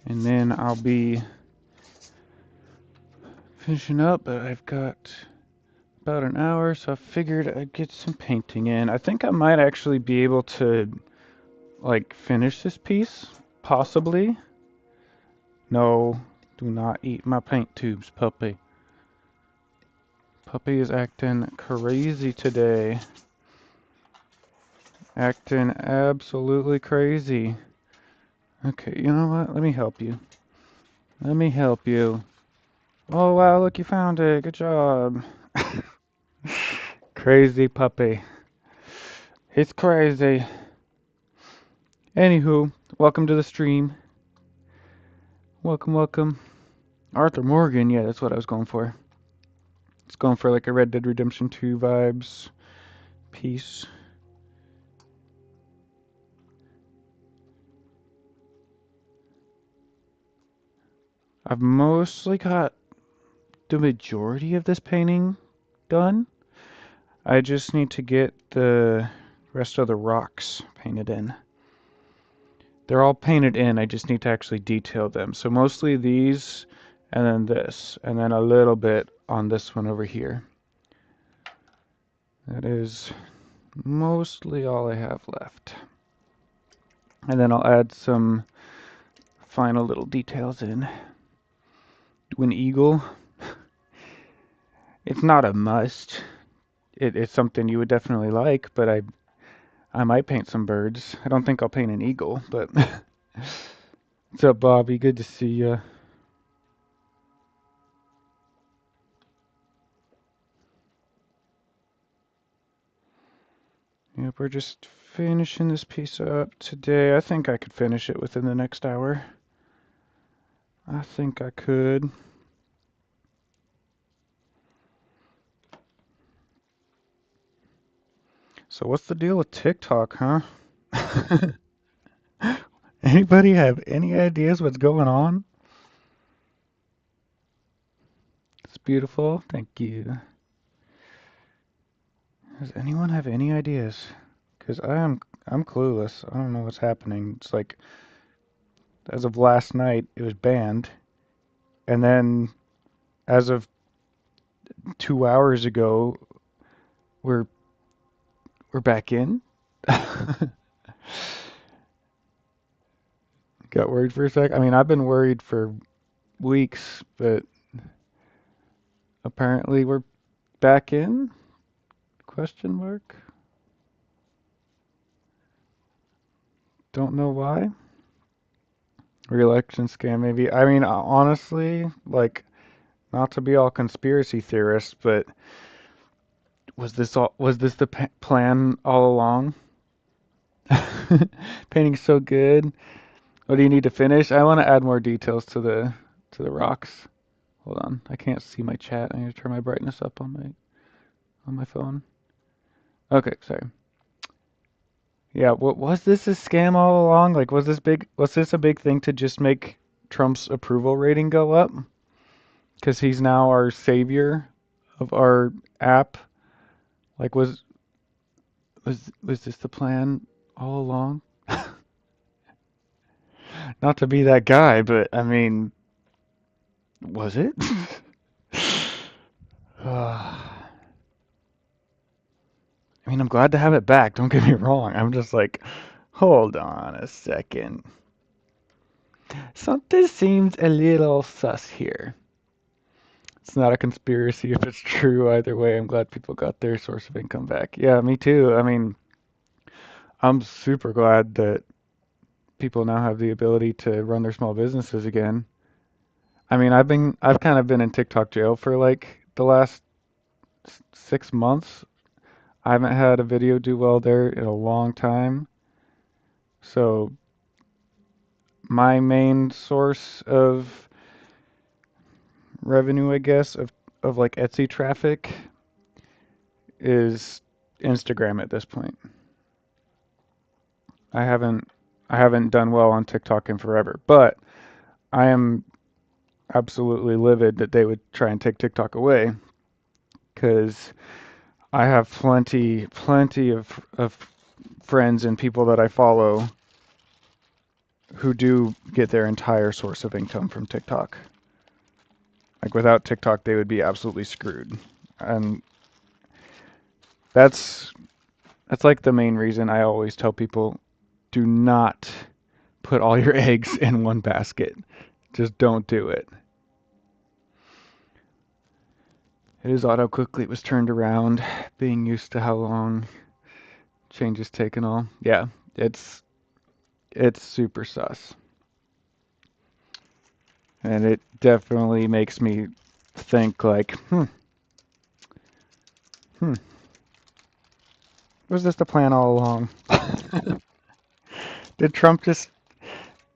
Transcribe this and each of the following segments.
and then I'll be finishing up, but I've got about an hour, so I figured I'd get some painting in. I think I might actually be able to, like, finish this piece, possibly. No, do not eat my paint tubes, puppy. Puppy is acting crazy today. Acting absolutely crazy. Okay, you know what? Let me help you. Let me help you. Oh wow, look, you found it. Good job. Crazy puppy. He's crazy. Anywho, welcome to the stream. Welcome, welcome. Arthur Morgan, yeah, that's what I was going for. It's going for like a Red Dead Redemption 2 vibes piece. I've mostly got the majority of this painting done. I just need to get the rest of the rocks painted in. They're all painted in, I just need to actually detail them. So mostly these, and then this, and then a little bit on this one over here. That is mostly all I have left. And then I'll add some final little details in. Do an eagle. It's not a must. It's something you would definitely like, but I might paint some birds. I don't think I'll paint an eagle, but what's up, Bobby? Good to see you. Yep, we're just finishing this piece up today. I think I could finish it within the next hour. I think I could. So what's the deal with TikTok, huh? Anybody have any ideas what's going on? It's beautiful. Thank you. Does anyone have any ideas? Because I'm clueless. I don't know what's happening. It's like as of last night it was banned, and then as of 2 hours ago we're we're back in. Got worried for a sec. I mean, I've been worried for weeks, but apparently we're back in? Question mark. Don't know why. Re-election scam, maybe. I mean, honestly, like, not to be all conspiracy theorists, but was this the plan all along? Painting's so good. What do you need to finish? I want to add more details to the rocks. Hold on, I can't see my chat. I need to turn my brightness up on my phone. Okay, sorry. Yeah, what was this a scam all along? Like, was this a big thing to just make Trump's approval rating go up? Because he's now our savior of our app. Like, was this the plan all along? Not to be that guy, but I mean, was it? I mean, I'm glad to have it back. Don't get me wrong. I'm just like, hold on a second. Something seems a little sus here. It's not a conspiracy if it's true either way. I'm glad people got their source of income back. Yeah, me too. I mean, I'm super glad that people now have the ability to run their small businesses again. I mean, I've kind of been in TikTok jail for like the last 6 months. I haven't had a video do well there in a long time. So my main source of revenue, I guess, of like Etsy traffic is Instagram at this point. I haven't I haven't done well on TikTok in forever, but I am absolutely livid that they would try and take TikTok away because I have plenty of friends and people that I follow who do get their entire source of income from TikTok. Like without TikTok, they would be absolutely screwed. And that's like the main reason I always tell people, do not put all your eggs in one basket. Just don't do it. It is auto quickly. It was turned around, being used to how long changes take and all. Yeah, it's super sus. And it definitely makes me think like, was this the plan all along? Did Trump just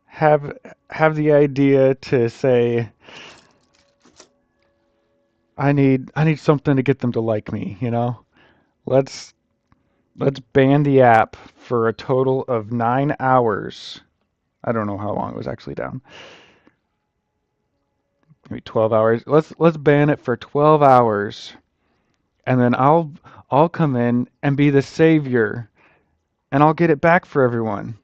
have the idea to say, I need something to get them to like me, you know? Let's ban the app for a total of 9 hours. I don't know how long it was actually down. Maybe 12 hours. Let's ban it for 12 hours, and then I'll come in and be the savior, and I'll get it back for everyone.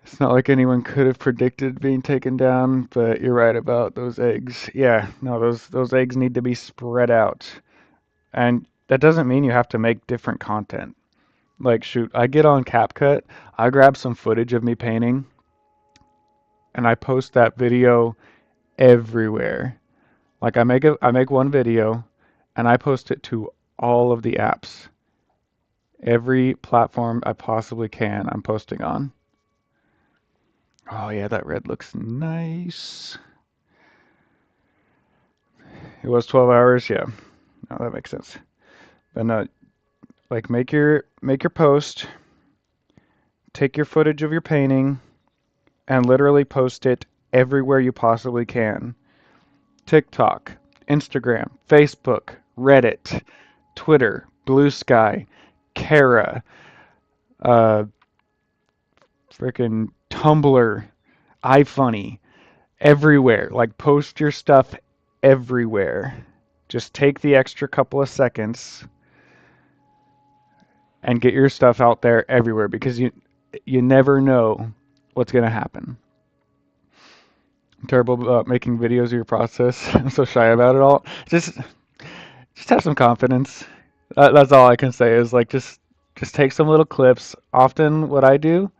It's not like anyone could have predicted being taken down, but you're right about those eggs. Yeah, no, those eggs need to be spread out. And that doesn't mean you have to make different content. Like, shoot, I get on CapCut, I grab some footage of me painting, and I post that video everywhere. Like I make one video and I post it to all of the apps. Every platform I possibly can, I'm posting on. Oh yeah, that red looks nice. It was 12 hours, yeah. No, that makes sense. But no, like make your post, take your footage of your painting, and literally post it everywhere you possibly can. TikTok, Instagram, Facebook, Reddit, Twitter, Blue Sky, Kara, uh, freaking Tumblr, iFunny, everywhere. Like post your stuff everywhere. Just take the extra couple of seconds and get your stuff out there everywhere because you never know what's gonna happen. I'm terrible about making videos of your process. I'm so shy about it all. Just have some confidence. That's all I can say is like just take some little clips. Often what I do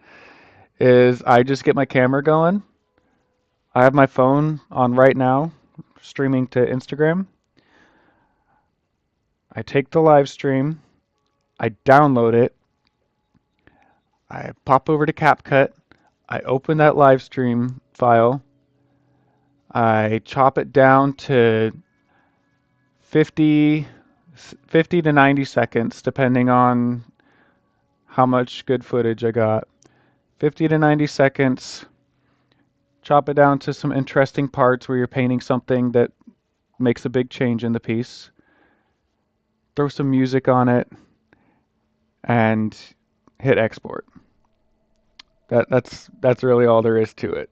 is I just get my camera going. I have my phone on right now, streaming to Instagram. I take the live stream, I download it, I pop over to CapCut, I open that live stream file, I chop it down to 50 to 90 seconds, depending on how much good footage I got. 50 to 90 seconds, chop it down to some interesting parts where you're painting something that makes a big change in the piece. Throw some music on it and hit export. That's really all there is to it.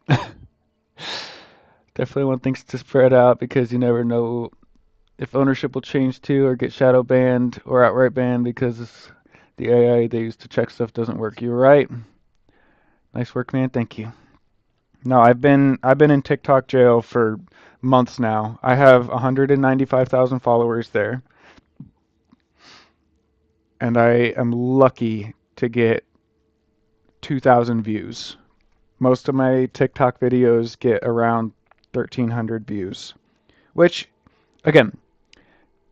Definitely want things to spread out because you never know if ownership will change too or get shadow banned or outright banned because the AI they use to check stuff doesn't work. You're right. Nice work, man. Thank you. No, I've been in TikTok jail for months now. I have 195,000 followers there, and I am lucky to get 2,000 views. Most of my TikTok videos get around 1,300 views, which, again,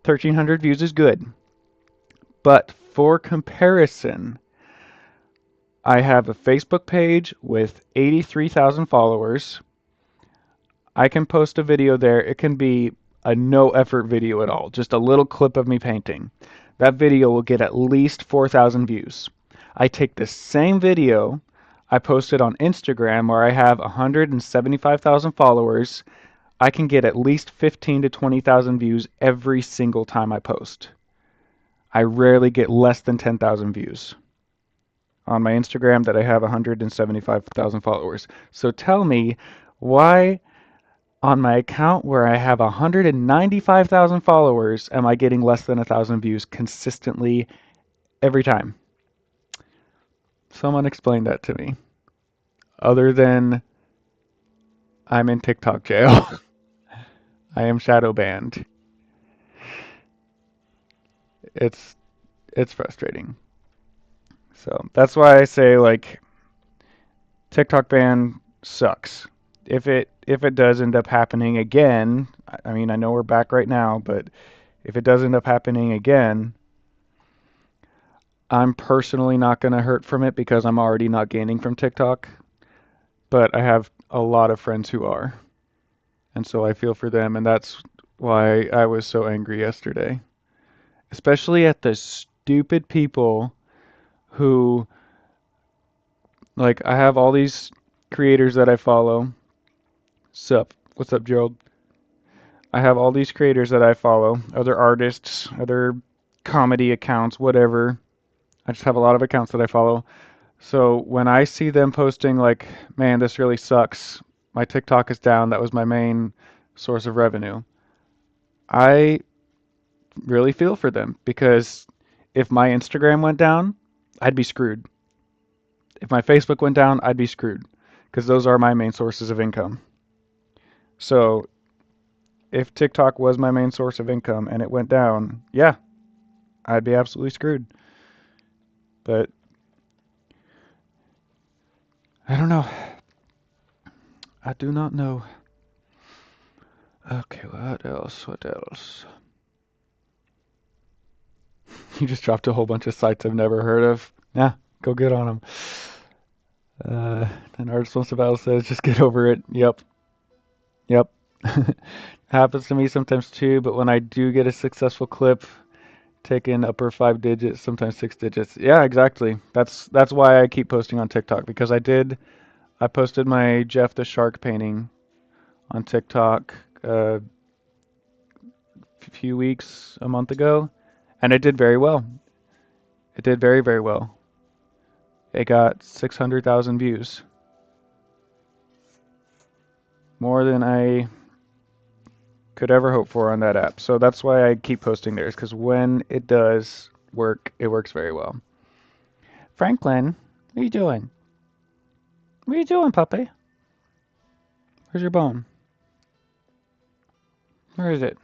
1,300 views is good. But for comparison, I have a Facebook page with 83,000 followers. I can post a video there. It can be a no effort video at all, just a little clip of me painting. That video will get at least 4,000 views. I take the same video, I post it on Instagram where I have 175,000 followers. I can get at least 15 to 20,000 views every single time I post. I rarely get less than 10,000 views on my Instagram that I have 175,000 followers. So tell me why on my account where I have 195,000 followers am I getting less than 1,000 views consistently every time? Someone explain that to me. Other than I'm in TikTok jail. I am shadow banned. It's it's frustrating. So that's why I say like TikTok ban sucks. If it does end up happening again, I mean I know we're back right now, but if it does end up happening again, I'm personally not going to hurt from it because I'm already not gaining from TikTok, but I have a lot of friends who are. And so I feel for them, and that's why I was so angry yesterday. Especially at the stupid people who, like, I have all these creators that I follow. Sup? What's up, Gerald? I have all these creators that I follow, other artists, other comedy accounts, whatever. I just have a lot of accounts that I follow. So when I see them posting like, man, this really sucks, my TikTok is down, that was my main source of revenue, I really feel for them because if my Instagram went down, I'd be screwed. If my Facebook went down, I'd be screwed because those are my main sources of income. So if TikTok was my main source of income and it went down, yeah, I'd be absolutely screwed. But I don't know. I do not know. Okay, what else? What else? You just dropped a whole bunch of sites I've never heard of. Nah, go get on them. An artist wants to battle says, just get over it. Yep, yep. Happens to me sometimes too, but when I do get a successful clip, taking upper 5 digits, sometimes 6 digits. Yeah, exactly. That's why I keep posting on TikTok because I posted my Jeff the Shark painting on TikTok a few weeks, a month ago, and it did very well. It did very, very well. It got 600,000 views, more than I could ever hope for on that app. So that's why I keep posting theirs, because when it does work, it works very well. Franklin, what are you doing? What are you doing, puppy? Where's your bone? Where is it?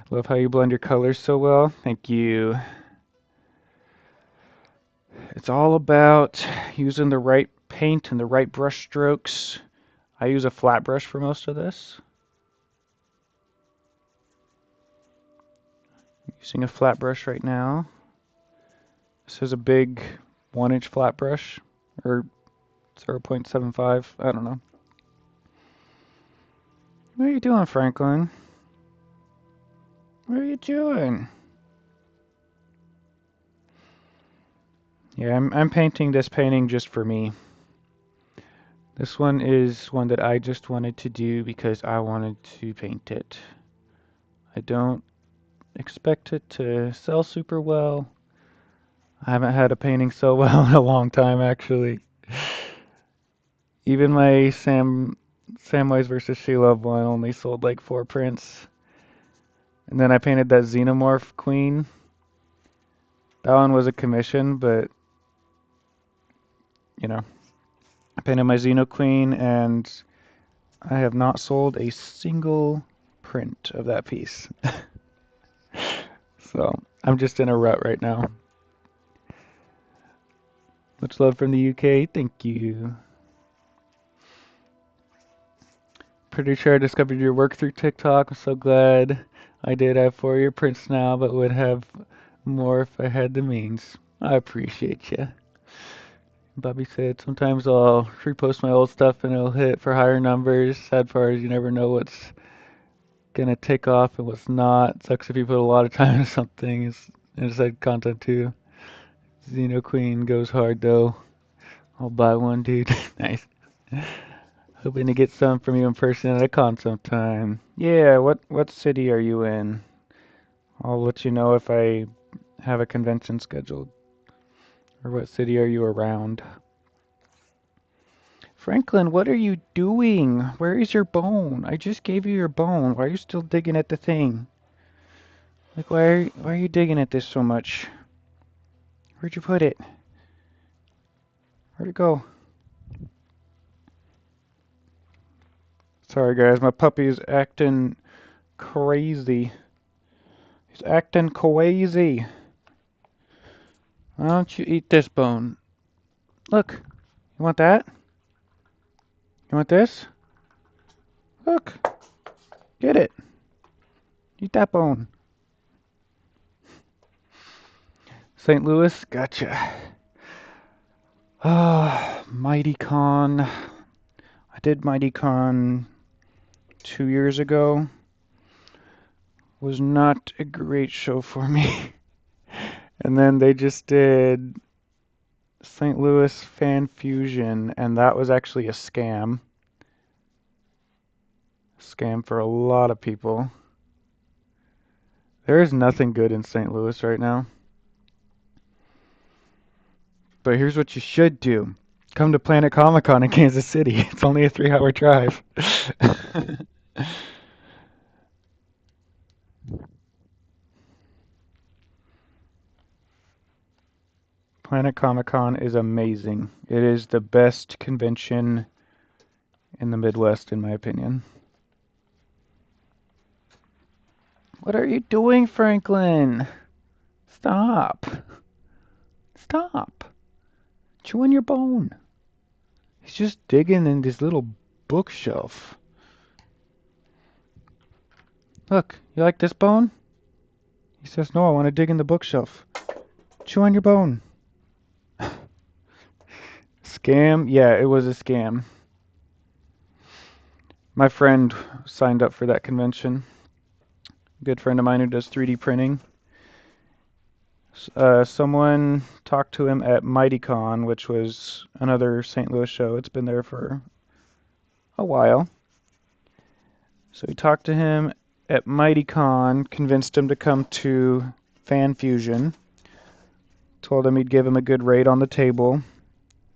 Love how you blend your colors so well. Thank you. It's all about using the right paint and the right brush strokes. I use a flat brush for most of this. I'm using a flat brush right now. This is a big 1 inch flat brush, or 0.75, I don't know. What are you doing, Franklin? What are you doing? Yeah, I'm painting this painting just for me. This one is one that I just wanted to do because I wanted to paint it. I don't expect it to sell super well. I haven't had a painting sell well in a long time, actually. Even my Samwise versus Sheila one only sold like 4 prints. And then I painted that Xenomorph Queen. That one was a commission, but you know, I painted my Xeno Queen and I have not sold a single print of that piece. So I'm just in a rut right now. Much love from the UK. Thank you. Pretty sure I discovered your work through TikTok. I'm so glad I did. I have 4 year prints now, but would have more if I had the means. I appreciate you. Bobby said sometimes I'll repost my old stuff and it'll hit for higher numbers. Sad part is you never know what's gonna take off and what's not. Sucks if you put a lot of time into something. It's like content too. Xeno Queen goes hard though. I'll buy one, dude. Nice. Hoping to get some from you in person at a con sometime. Yeah, what city are you in? I'll let you know if I have a convention scheduled. Or what city are you around? Franklin, what are you doing? Where is your bone? I just gave you your bone. Why are you still digging at the thing? Like, why are you digging at this so much? Where'd you put it? Where'd it go? Sorry guys, my puppy is acting crazy. He's acting crazy. Why don't you eat this bone? Look, you want that? You want this? Look, get it. Eat that bone. St. Louis, gotcha. Ah, MightyCon. I did MightyCon 2 years ago. Was not a great show for me. And then they just did St. Louis Fan Fusion, and that was actually a scam. Scam for a lot of people. There is nothing good in St. Louis right now. But here's what you should do. Come to Planet Comic Con in Kansas City. It's only a 3-hour drive. Planet Comic Con is amazing. It is the best convention in the Midwest, in my opinion. What are you doing, Franklin? Stop. Stop. Chewing your bone. He's just digging in this little bookshelf. Look, you like this bone? He says, no, I want to dig in the bookshelf. Chew on your bone. Scam? Yeah, it was a scam. My friend signed up for that convention. A good friend of mine who does 3D printing. Someone talked to him at MightyCon, which was another St. Louis show. It's been there for a while. So he talked to him at MightyCon, convinced him to come to Fan Fusion, told him he'd give him a good rate on the table,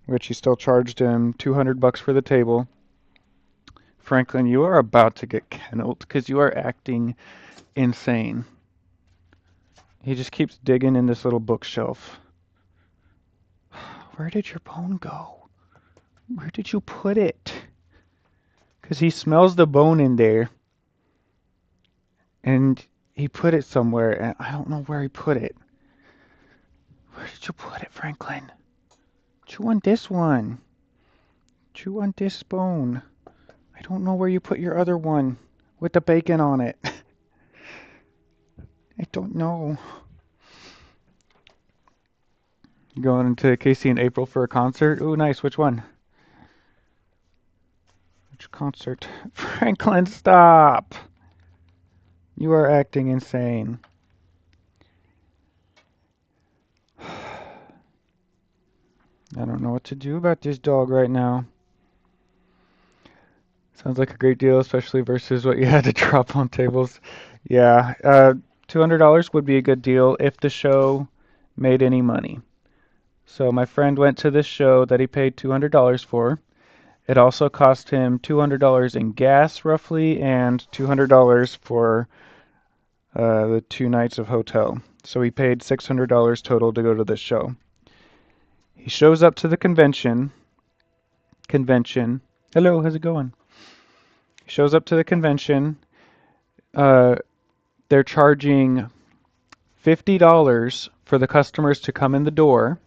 which he still charged him $200 for the table. Franklin, you are about to get kennelled because you are acting insane. He just keeps digging in this little bookshelf. Where did your bone go? Where did you put it? Because he smells the bone in there. And he put it somewhere, and I don't know where he put it. Where did you put it, Franklin? Chew on this one. Chew on this bone. I don't know where you put your other one with the bacon on it. I don't know. You going to Casey in April for a concert? Ooh, nice. Which one? Which concert? Franklin, stop! You are acting insane. I don't know what to do about this dog right now. Sounds like a great deal, especially versus what you had to drop on tables. Yeah, $200 would be a good deal if the show made any money. So my friend went to this show that he paid $200 for. It also cost him $200 in gas, roughly, and $200 for the 2 nights of hotel. So he paid $600 total to go to this show. He shows up to the convention. Hello, how's it going? He shows up to the convention. They're charging $50 for the customers to come in the door.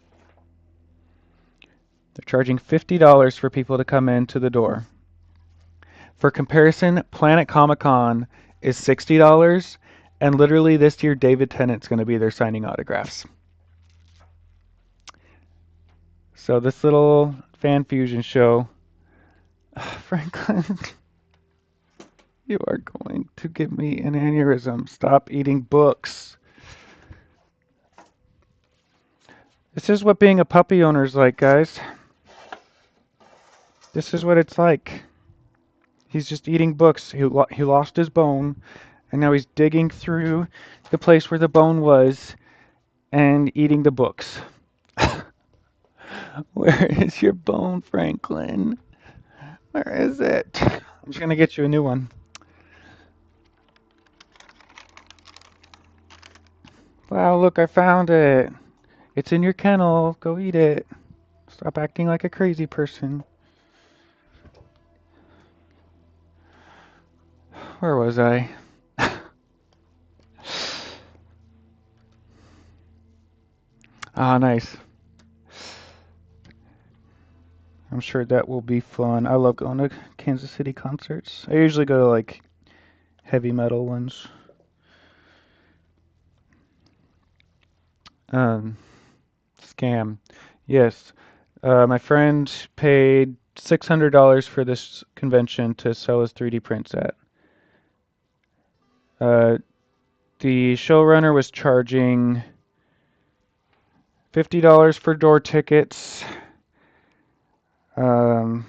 They're charging $50 for people to come into the door. For comparison, Planet Comic Con is $60, and literally this year David Tennant's going to be there signing autographs. So this little Fan Fusion show, Franklin, you are going to give me an aneurysm. Stop eating books. This is what being a puppy owner is like, guys. This is what it's like. He's just eating books. He lost his bone, and now he's digging through the place where the bone was and eating the books. Where is your bone, Franklin? Where is it? I'm just gonna get you a new one. Wow, look, I found it. It's in your kennel. Go eat it. Stop acting like a crazy person. Where was I? Ah, nice. I'm sure that will be fun. I love going to Kansas City concerts. I usually go to like heavy metal ones. Um, Scam. Yes. My friend paid $600 for this convention to sell his 3D prints at. Uh, the showrunner was charging $50 for door tickets. Um,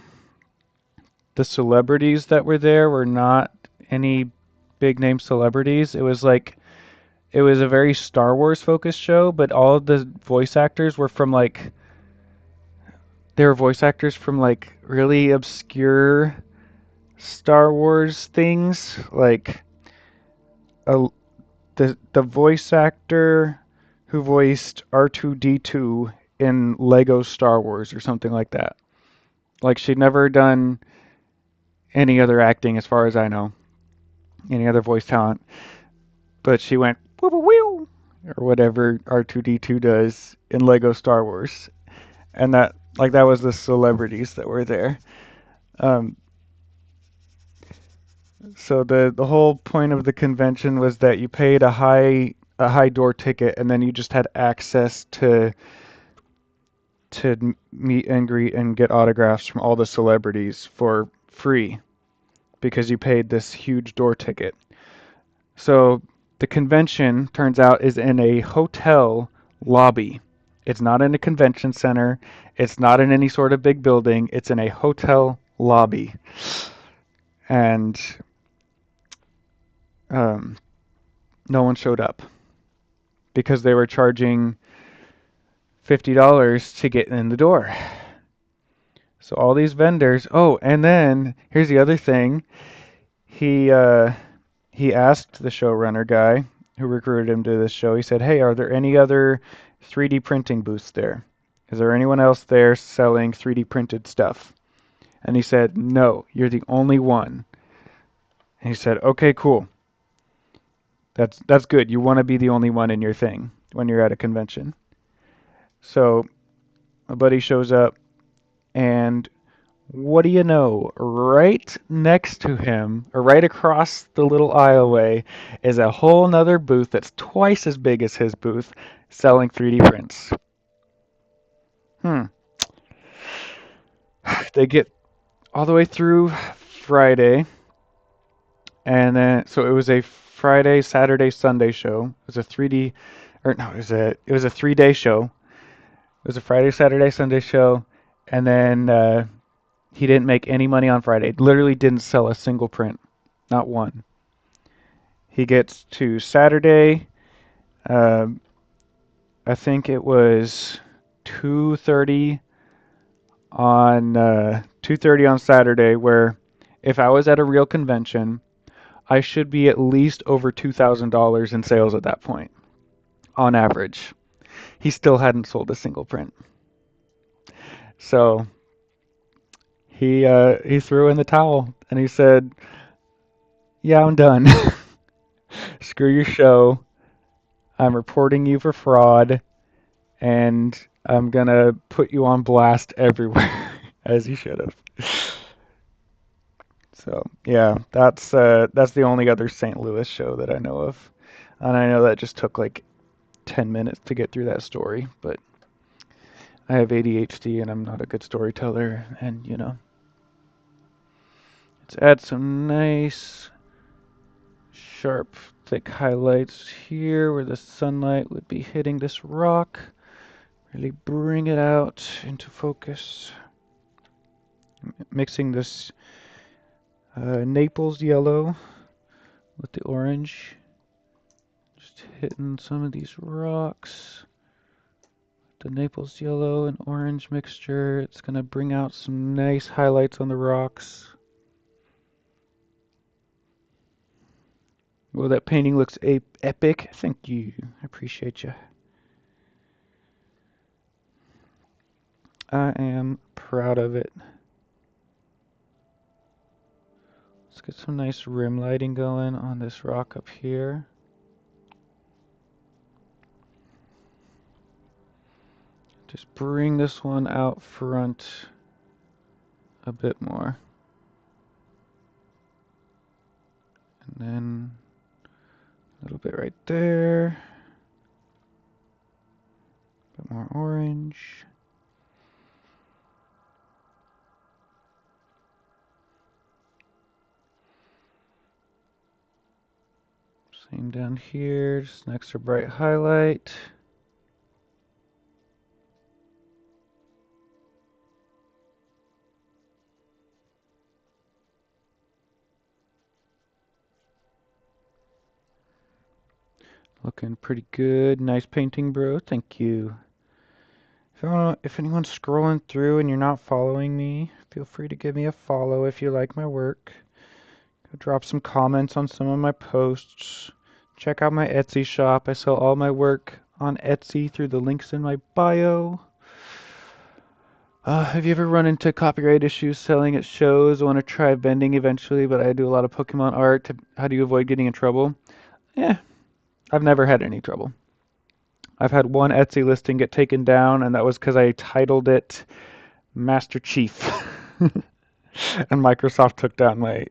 the celebrities that were there were not any big name celebrities. It was a very Star Wars focused show, but all of the voice actors were from like they were voice actors from like really obscure Star Wars things, like a, the voice actor who voiced R2D2 in Lego Star Wars or something like that. Like she'd never done any other acting as far as I know, any other voice talent, but she went woo woo woo or whatever R2D2 does in Lego Star Wars. And that was the celebrities that were there. Um, so the whole point of the convention was that you paid a high door ticket and then you just had access to meet and greet and get autographs from all the celebrities for free because you paid this huge door ticket. So the convention turns out is in a hotel lobby. It's not in a convention center. It's not in any sort of big building. It's in a hotel lobby. And um, no one showed up because they were charging $50 to get in the door. So all these vendors. Oh, and then here's the other thing. He uh, he asked the showrunner guy who recruited him to this show. He said, "Hey, are there any other 3D printing booths there? Is there anyone else there selling 3D printed stuff?" And he said, "No, you're the only one." And he said, "Okay, cool. That's good. You want to be the only one in your thing when you're at a convention." So my buddy shows up, and what do you know? Right next to him, or right across the little aisleway, is a whole nother booth that's twice as big as his booth, selling 3D prints. Hmm. They get all the way through Friday, and then so it was a Friday, Saturday, Sunday show. It was a 3D, or no, it was a 3-day show. It was a Friday, Saturday, Sunday show, and then he didn't make any money on Friday. Literally didn't sell a single print, not one. He gets to Saturday. Um, I think it was 2:30 on 2:30 on Saturday. Where if I was at a real convention, I should be at least over $2,000 in sales at that point, on average. He still hadn't sold a single print, so he threw in the towel and he said, "Yeah, I'm done. Screw your show. I'm reporting you for fraud." And I'm gonna put you on blast everywhere, as you should have. So yeah, that's the only other St. Louis show that I know of, and I know that just took like 10 minutes to get through that story, but I have ADHD and I'm not a good storyteller, and let's add some nice, sharp, thick highlights here where the sunlight would be hitting this rock. Really bring it out into focus. Mixing this Naples yellow with the orange. Just hitting some of these rocks. The Naples yellow and orange mixture. It's going to bring out some nice highlights on the rocks. Well, that painting looks epic. Thank you. I appreciate you. I am proud of it. Let's get some nice rim lighting going on this rock up here. Just bring this one out front a bit more. And then a little bit right there. A bit more orange. Same down here, just an extra bright highlight. Looking pretty good. Nice painting, bro. Thank you. If anyone's scrolling through and you're not following me, feel free to give me a follow if you like my work. Go drop some comments on some of my posts. Check out my Etsy shop. I sell all my work on Etsy through the links in my bio. Have you ever run into copyright issues selling at shows? I want to try vending eventually, but I do a lot of Pokemon art. How do you avoid getting in trouble? Yeah, I've never had any trouble. I've had one Etsy listing get taken down, and that was because I titled it Master Chief. And Microsoft took down my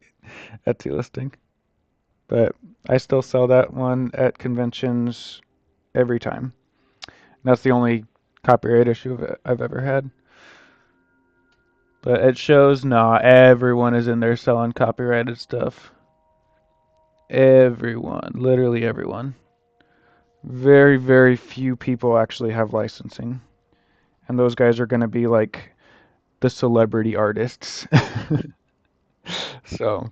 Etsy listing. But I still sell that one at conventions every time. That's the only copyright issue I've ever had. But at shows, nah, everyone is in there selling copyrighted stuff. Everyone, literally everyone. Very, very few people actually have licensing. And those guys are going to be like the celebrity artists. So,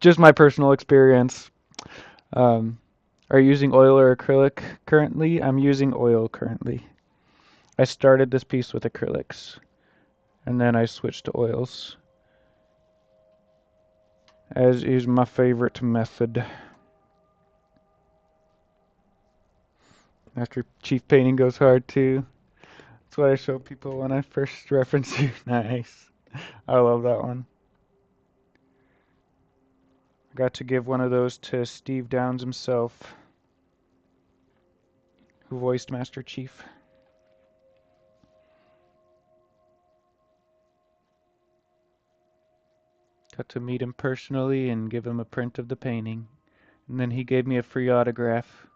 just my personal experience. Um, are you using oil or acrylic currently? I'm using oil currently. I started this piece with acrylics, and then I switched to oils, as is my favorite method. Master Chief Painting goes hard too. That's what I show people when I first reference you. Nice. I love that one. I got to give one of those to Steve Downes himself, who voiced Master Chief. Got to meet him personally and give him a print of the painting. And then he gave me a free autograph.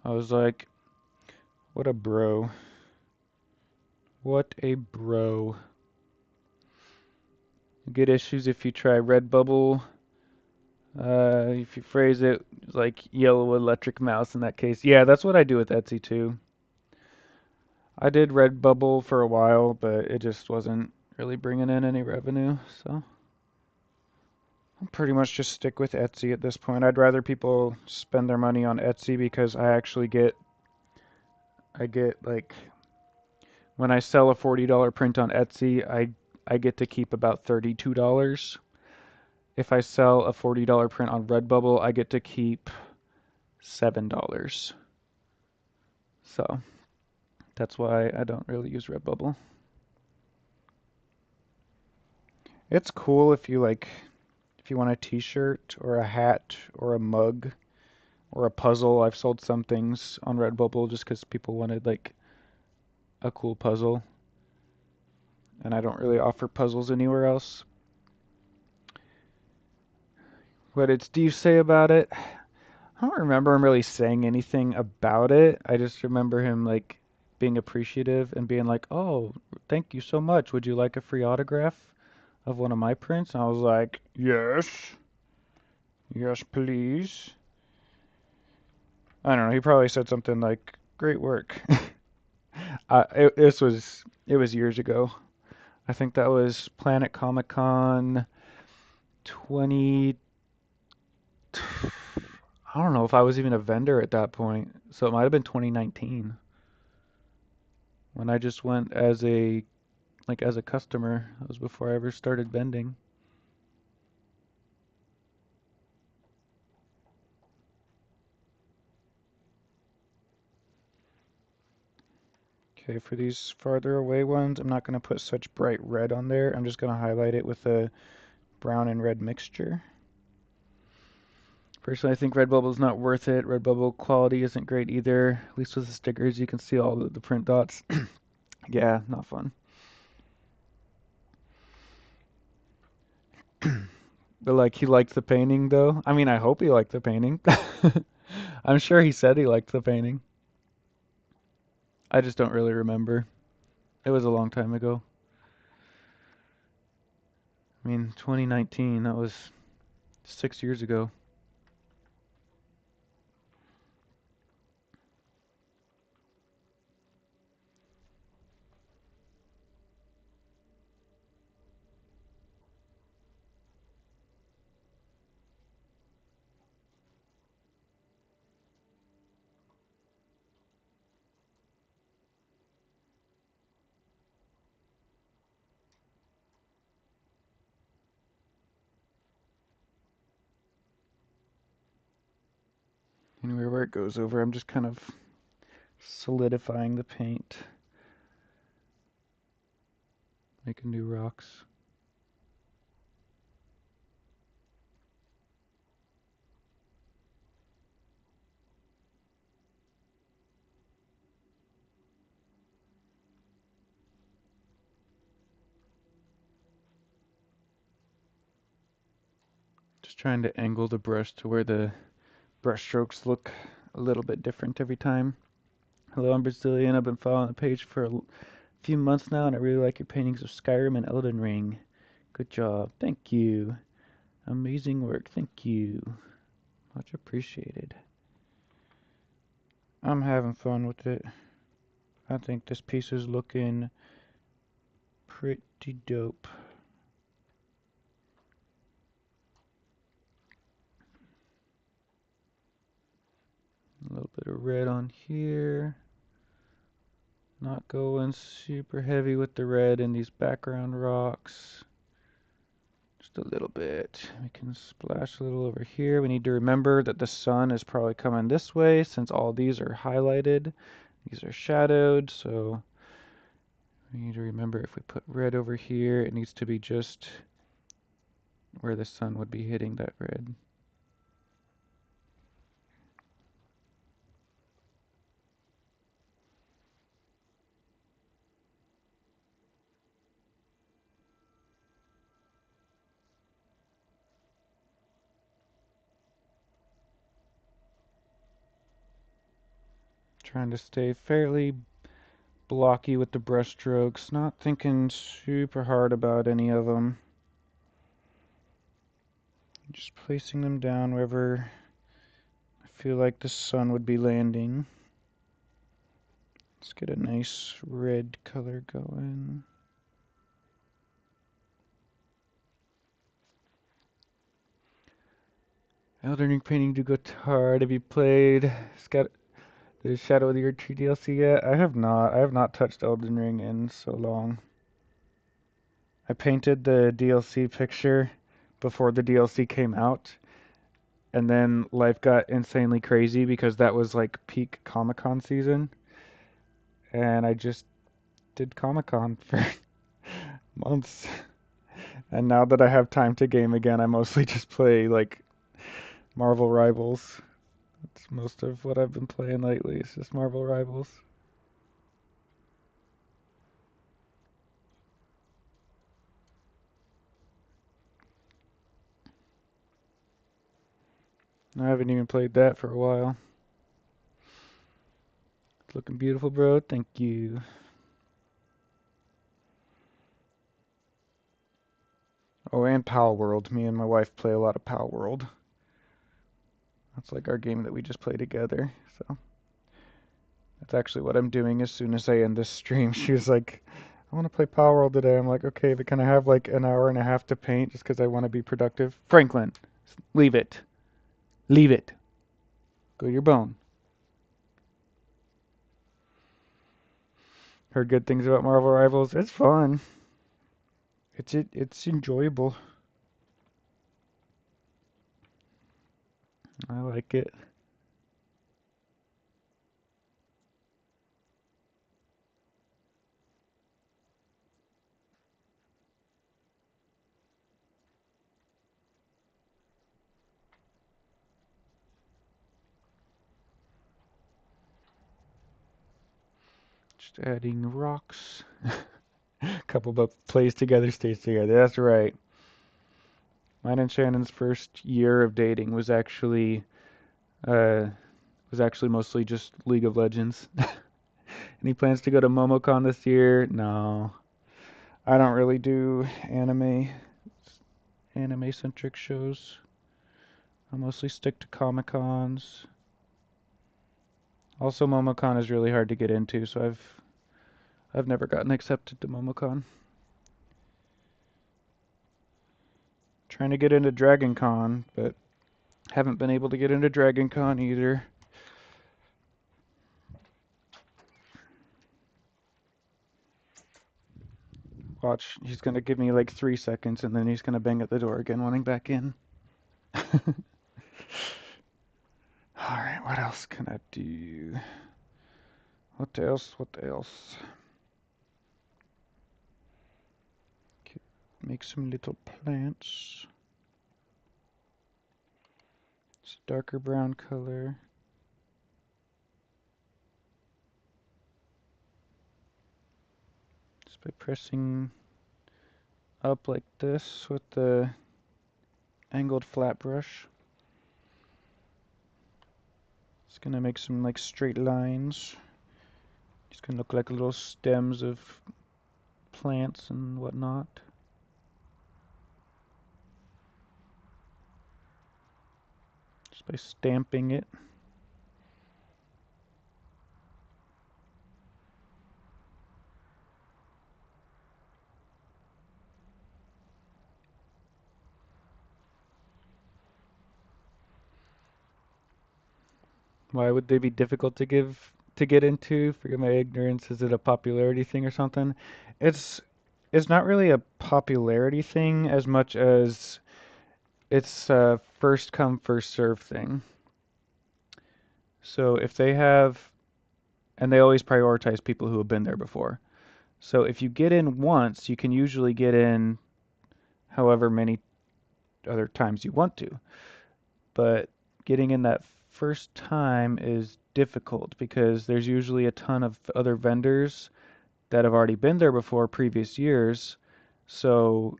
I was like, what a bro. What a bro. You get issues if you try Redbubble. If you phrase it like yellow electric mouse in that case. Yeah, that's what I do with Etsy too. I did Redbubble for a while, but it just wasn't really bringing in any revenue, so I'll pretty much just stick with Etsy at this point. I'd rather people spend their money on Etsy because I get like when I sell a $40 print on Etsy, I get to keep about $32. If I sell a $40 print on Redbubble, I get to keep $7. So that's why I don't really use Redbubble. It's cool if you want a t-shirt or a hat or a mug or a puzzle. I've sold some things on Redbubble just because people wanted like a cool puzzle, and I don't really offer puzzles anywhere else. What did Steve say about it? I don't remember him really saying anything about it. I just remember him like being appreciative and being like, "Oh, thank you so much. Would you like a free autograph of one of my prints?" And I was like, "Yes, yes, please." I don't know. He probably said something like, "Great work." It was years ago. I think that was Planet Comic Con 20. I don't know if I was even a vendor at that point, so it might have been 2019 when I just went as a customer. That was before I ever started vending. Okay, for these farther away ones, I'm not going to put such bright red on there. I'm just going to highlight it with a brown and red mixture. Personally, I think Redbubble is not worth it. Redbubble quality isn't great either. At least with the stickers, you can see all the print dots. Yeah, not fun. But like, he liked the painting though. I mean, I hope he liked the painting. I'm sure he said he liked the painting. I just don't really remember. It was a long time ago. I mean, 2019, that was 6 years ago. Anyway, where it goes over, I'm just kind of solidifying the paint, making new rocks. Just trying to angle the brush to where the brush strokes look a little bit different every time. Hello, I'm Brazilian. I've been following the page for a few months now, and I really like your paintings of Skyrim and Elden Ring. Good job. Thank you. Amazing work. Thank you. Much appreciated. I'm having fun with it. I think this piece is looking pretty dope. A little bit of red on here. Not going super heavy with the red in these background rocks. Just a little bit. We can splash a little over here. We need to remember that the sun is probably coming this way since all these are highlighted. These are shadowed, so we need to remember if we put red over here, it needs to be just where the sun would be hitting that red. Trying to stay fairly blocky with the brush strokes, not thinking super hard about any of them. Just placing them down wherever I feel like the sun would be landing. Let's get a nice red color going. Elden Ring painting to guitar. Have you played the Shadow of the Erdtree DLC yet? I have not. I have not touched Elden Ring in so long. I painted the DLC picture before the DLC came out, and then life got insanely crazy because that was like peak Comic-Con season, and I just did Comic-Con for months. And now that I have time to game again, I mostly just play like Marvel Rivals. That's most of what I've been playing lately. It's just Marvel Rivals. I haven't even played that for a while. It's looking beautiful, bro. Thank you. Oh, and Pal World. Me and my wife play a lot of Pal World. That's like our game that we just play together. So that's actually what I'm doing as soon as I end this stream. She was like, I want to play Pal World today. I'm like, okay, but can I have like an hour and a half to paint just because I want to be productive? Franklin, leave it. Leave it. Go your bone. Heard good things about Marvel Rivals. It's fun. It's enjoyable. I like it. Just adding rocks. Couple of plays together, stays together. That's right. Mine and Shannon's first year of dating uh was actually mostly just League of Legends. Any plans to go to MomoCon this year? No. I don't really do anime centric shows. I mostly stick to Comic Cons. Also, MomoCon is really hard to get into, so I've never gotten accepted to MomoCon. Trying to get into Dragon Con, but haven't been able to get into Dragon Con either. Watch, he's gonna give me like 3 seconds and then he's gonna bang at the door again, wanting back in. Alright, what else can I do? What else? What else? Make some little plants. It's a darker brown color. Just by pressing up like this with the angled flat brush. It's gonna make some like straight lines. It's gonna look like little stems of plants and whatnot. Just by stamping it. Why would they be difficult to get into? Forgive my ignorance. Is it a popularity thing or something? It's it's not really a popularity thing as much as it's a first come first serve thing. So if they have, and they always prioritize people who have been there before. So if you get in once, you can usually get in however many other times you want to. But getting in that first time is difficult because there's usually a ton of other vendors that have already been there before previous years. So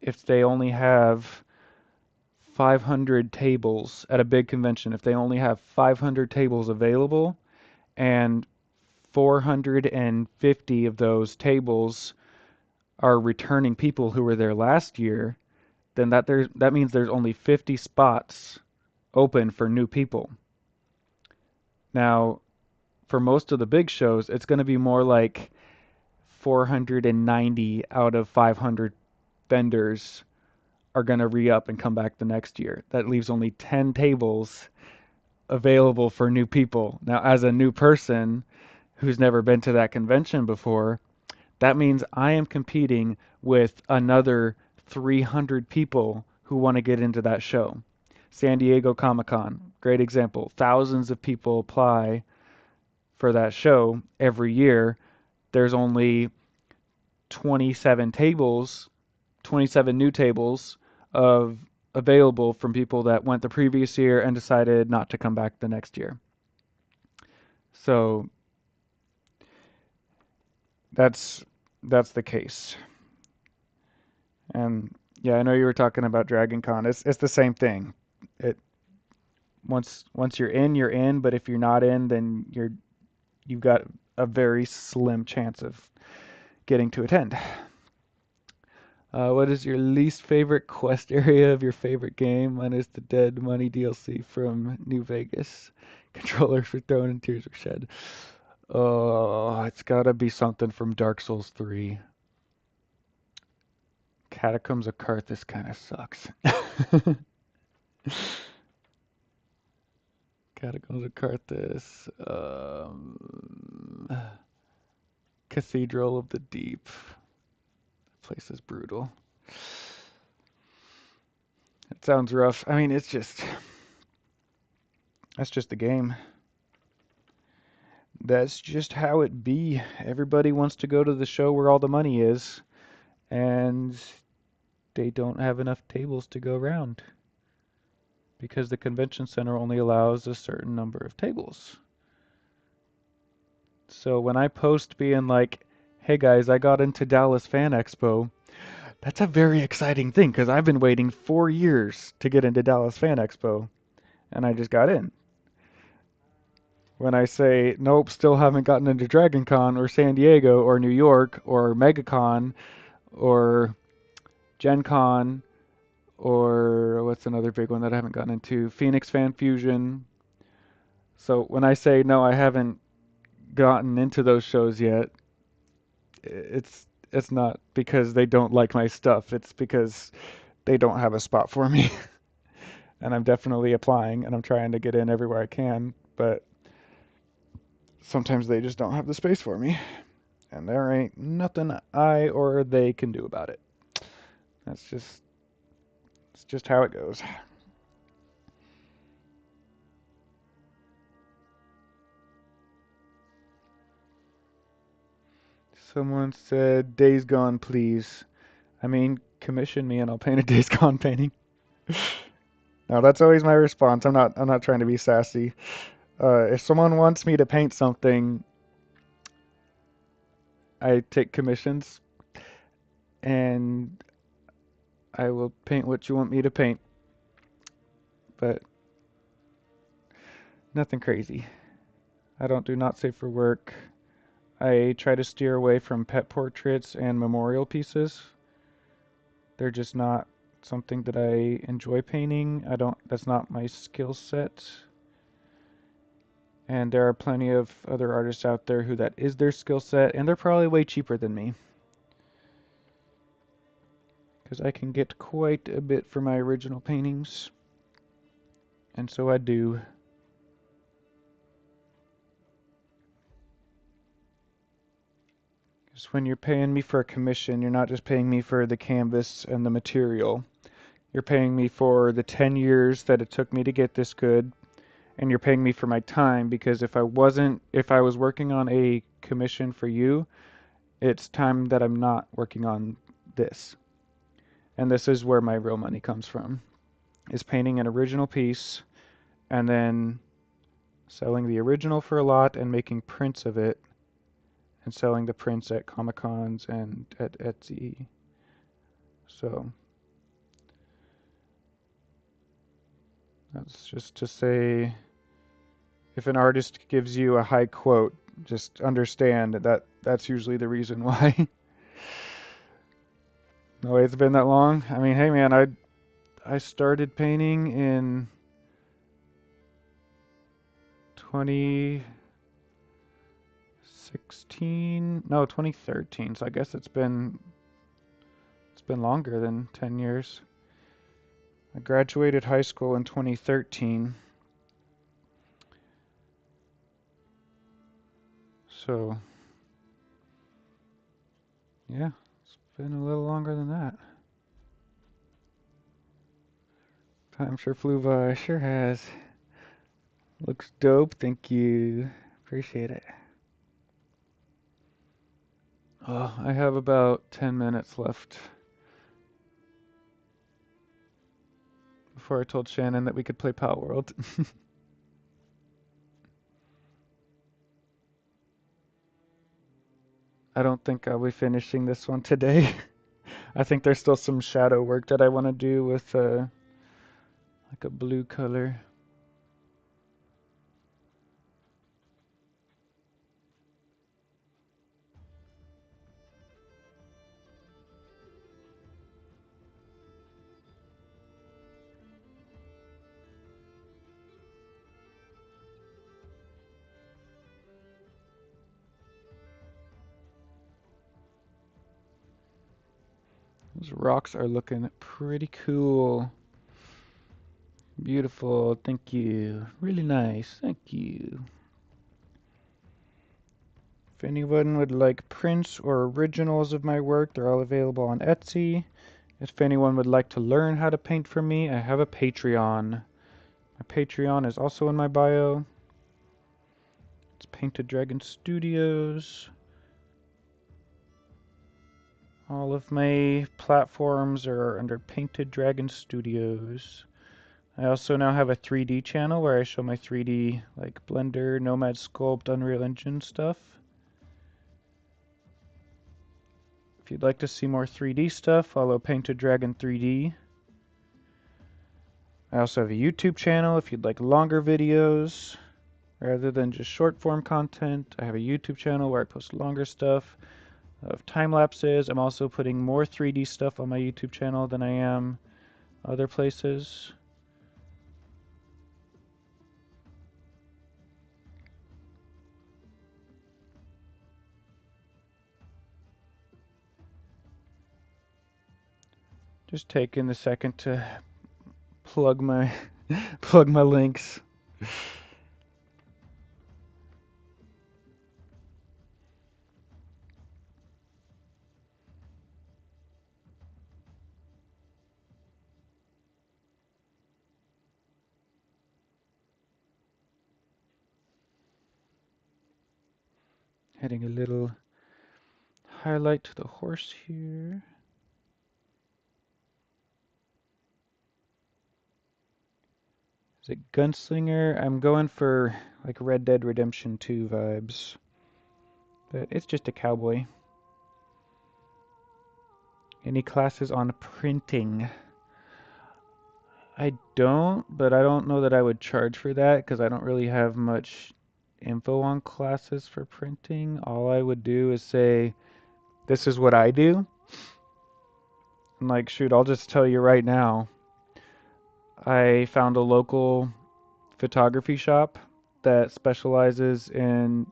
if they only have 500 tables at a big convention, if they only have 500 tables available and 450 of those tables are returning people who were there last year, then that means there's only 50 spots open for new people. Now, for most of the big shows, it's going to be more like 490 out of 500 vendors are going to re-up and come back the next year. That leaves only 10 tables available for new people. Now, as a new person who's never been to that convention before, that means I am competing with another 300 people who want to get into that show. San Diego Comic-Con, great example. Thousands of people apply for that show every year. There's only 27 tables, 27 new tables of available from people that went the previous year and decided not to come back the next year. So that's the case. And yeah, I know you were talking about Dragon Con. It's the same thing. It once you're in, you're in, but if you're not in, then you've got a very slim chance of getting to attend. What is your least favorite quest area of your favorite game? Mine is the Dead Money DLC from New Vegas. Controllers were thrown and tears were shed. Oh, it's gotta be something from Dark Souls 3. Catacombs of Carthus kind of sucks. Catacombs of Carthus. Cathedral of the Deep. That place is brutal. It sounds rough. I mean, that's just the game. That's just how it be. Everybody wants to go to the show where all the money is, and they don't have enough tables to go around because the convention center only allows a certain number of tables. So when I post being like, hey guys, I got into Dallas Fan Expo, that's a very exciting thing because I've been waiting 4 years to get into Dallas Fan Expo and I just got in. When I say, nope, still haven't gotten into Dragon Con or San Diego or New York or MegaCon or Gen Con or what's another big one that I haven't gotten into? Phoenix Fan Fusion. So when I say no, I haven't gotten into those shows yet, it's not because they don't like my stuff. It's because they don't have a spot for me. And I'm definitely applying and I'm trying to get in everywhere I can, but sometimes they just don't have the space for me. And there ain't nothing I or they can do about it. That's just it's just how it goes. Someone said Days Gone, please. I mean, commission me and I'll paint a Days Gone painting. No, that's always my response. I'm not trying to be sassy. If someone wants me to paint something, I take commissions and I will paint what you want me to paint, but nothing crazy. I don't do not safe for work. I try to steer away from pet portraits and memorial pieces. They're just not something that I enjoy painting. That's not my skill set. And there are plenty of other artists out there who that is their skill set, and they're probably way cheaper than me. Because I can get quite a bit for my original paintings. And so I do. Because when you're paying me for a commission, you're not just paying me for the canvas and the material. You're paying me for the 10 years that it took me to get this good, and you're paying me for my time because if I was working on a commission for you, it's time that I'm not working on this. And this is where my real money comes from, is painting an original piece and then selling the original for a lot and making prints of it and selling the prints at Comic Cons and at Etsy. So that's just to say, if an artist gives you a high quote, just understand that that's usually the reason why. No way it's been that long. I mean, hey man, I started painting in 2016, no, 2013. So I guess it's been longer than 10 years. I graduated high school in 2013. So, yeah, it's been a little longer than that. Time sure flew by, sure has. Looks dope, thank you. Appreciate it. Oh, I have about 10 minutes left before I told Shannon that we could play Pal World. I don't think I'll be finishing this one today. I think there's still some shadow work that I want to do with like a blue color. Those rocks are looking pretty cool. Beautiful, thank you. Really nice, thank you. If anyone would like prints or originals of my work, they're all available on Etsy. If anyone would like to learn how to paint from me, I have a Patreon. My Patreon is also in my bio. It's Painted Dragon Studios. All of my platforms are under Painted Dragon Studios. I also now have a 3D channel where I show my 3D like Blender, Nomad Sculpt, Unreal Engine stuff. If you'd like to see more 3D stuff, follow Painted Dragon 3D. I also have a YouTube channel if you'd like longer videos rather than just short form content. I have a YouTube channel where I post longer stuff of time lapses. I'm also putting more 3D stuff on my YouTube channel than I am other places. Just taking the second to plug my plug my links. Adding a little highlight to the horse here. Is it Gunslinger? I'm going for like Red Dead Redemption 2 vibes. But it's just a cowboy. Any classes on printing? I don't, but I don't know that I would charge for that because I don't really have much info on classes for printing. All I would do is say, this is what I do. And like, shoot, I'll just tell you right now. I found a local photography shop that specializes in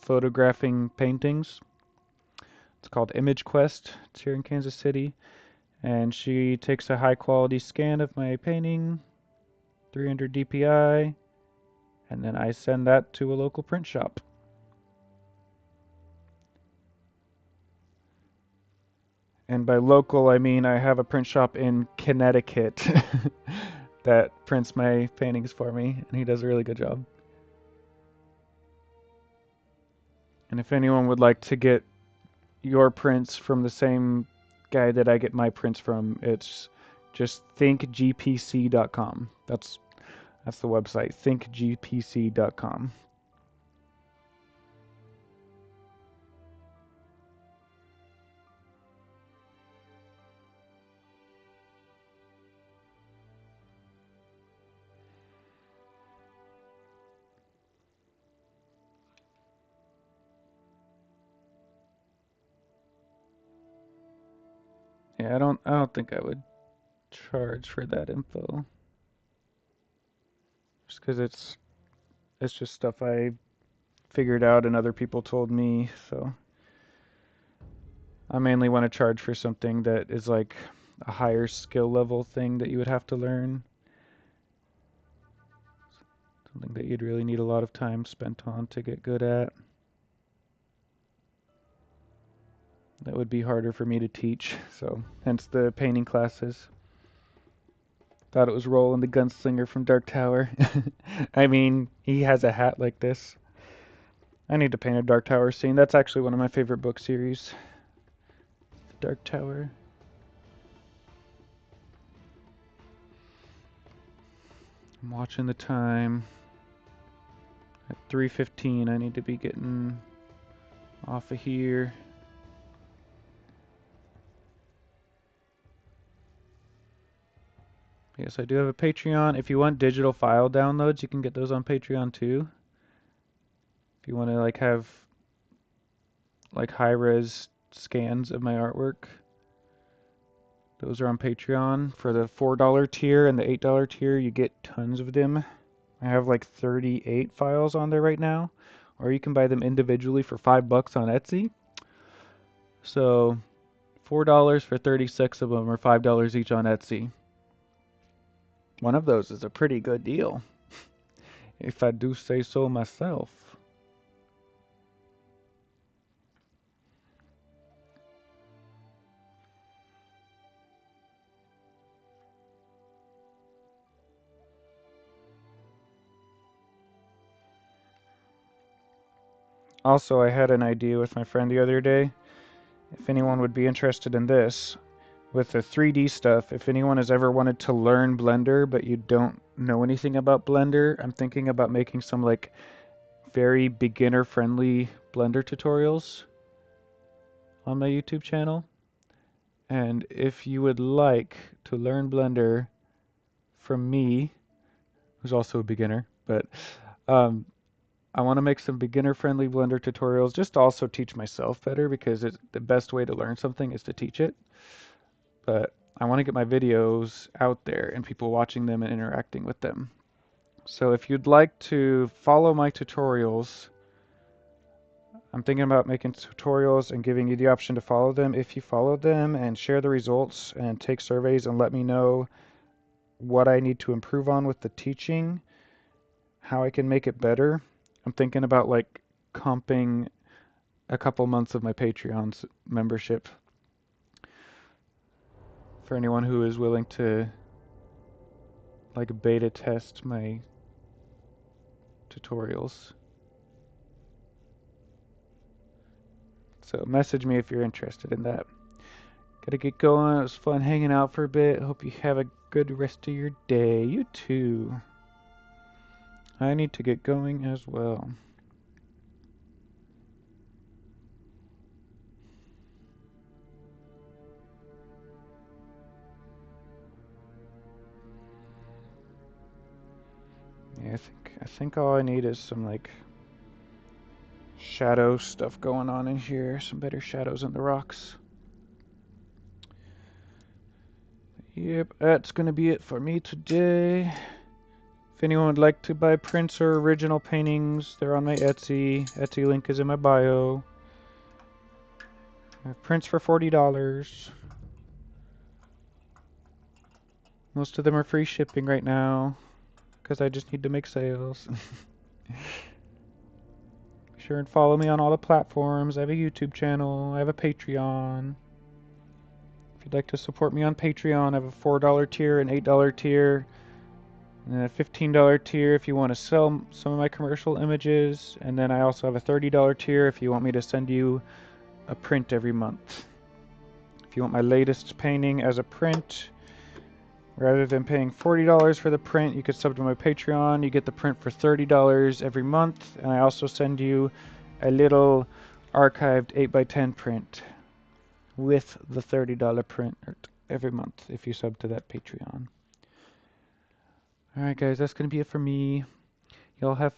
photographing paintings. It's called Image Quest. It's here in Kansas City. And she takes a high quality scan of my painting, 300 DPI, and then I send that to a local print shop. And by local, I mean I have a print shop in Connecticut that prints my paintings for me, and he does a really good job. And if anyone would like to get your prints from the same guy that I get my prints from, it's just thinkgpc.com. That's the website, thinkgpc.com. Yeah, I don't think I would charge for that info. Just because it's just stuff I figured out and other people told me, so I mainly want to charge for something that is like a higher skill level thing that you would have to learn. Something that you'd really need a lot of time spent on to get good at. That would be harder for me to teach, so hence the painting classes. Thought it was Roland the Gunslinger from Dark Tower. I mean, he has a hat like this. I need to paint a Dark Tower scene. That's actually one of my favorite book series. The Dark Tower. I'm watching the time. At 3:15, I need to be getting off of here. Yes, I do have a Patreon. If you want digital file downloads, you can get those on Patreon too. If you want to like have like high-res scans of my artwork, those are on Patreon. For the $4 tier and the $8 tier, you get tons of them. I have like 38 files on there right now, or you can buy them individually for $5 on Etsy. So $4 for 36 of them, or $5 each on Etsy. One of those is a pretty good deal, if I do say so myself. Also, I had an idea with my friend the other day. If anyone would be interested in this, with the 3D stuff, if anyone has ever wanted to learn Blender but you don't know anything about Blender, I'm thinking about making some like very beginner friendly Blender tutorials on my YouTube channel. And if you would like to learn Blender from me, who's also a beginner, but um, I want to make some beginner-friendly Blender tutorials just to also teach myself better because the best way to learn something is to teach it. But I want to get my videos out there and people watching them and interacting with them. So if you'd like to follow my tutorials, I'm thinking about making tutorials and giving you the option to follow them. If you follow them and share the results and take surveys and let me know what I need to improve on with the teaching, how I can make it better. I'm thinking about like comping a couple months of my Patreon membership for anyone who is willing to like beta test my tutorials. So message me if you're interested in that. Gotta get going. It was fun hanging out for a bit. Hope you have a good rest of your day. You too. I need to get going as well. Yeah, I think all I need is some like shadow stuff going on in here. Some better shadows in the rocks. Yep, that's gonna be it for me today. If anyone would like to buy prints or original paintings, they're on my Etsy. Etsy link is in my bio. I have prints for $40. Most of them are free shipping right now because I just need to make sales. Be sure and follow me on all the platforms. I have a YouTube channel. I have a Patreon. If you'd like to support me on Patreon, I have a $4 tier, an $8 tier, and a $15 tier if you want to sell some of my commercial images. And then I also have a $30 tier if you want me to send you a print every month. If you want my latest painting as a print, rather than paying $40 for the print, you could sub to my Patreon. You get the print for $30 every month, and I also send you a little archived 8x10 print with the $30 print every month if you sub to that Patreon. Alright guys, that's going to be it for me. Y'all have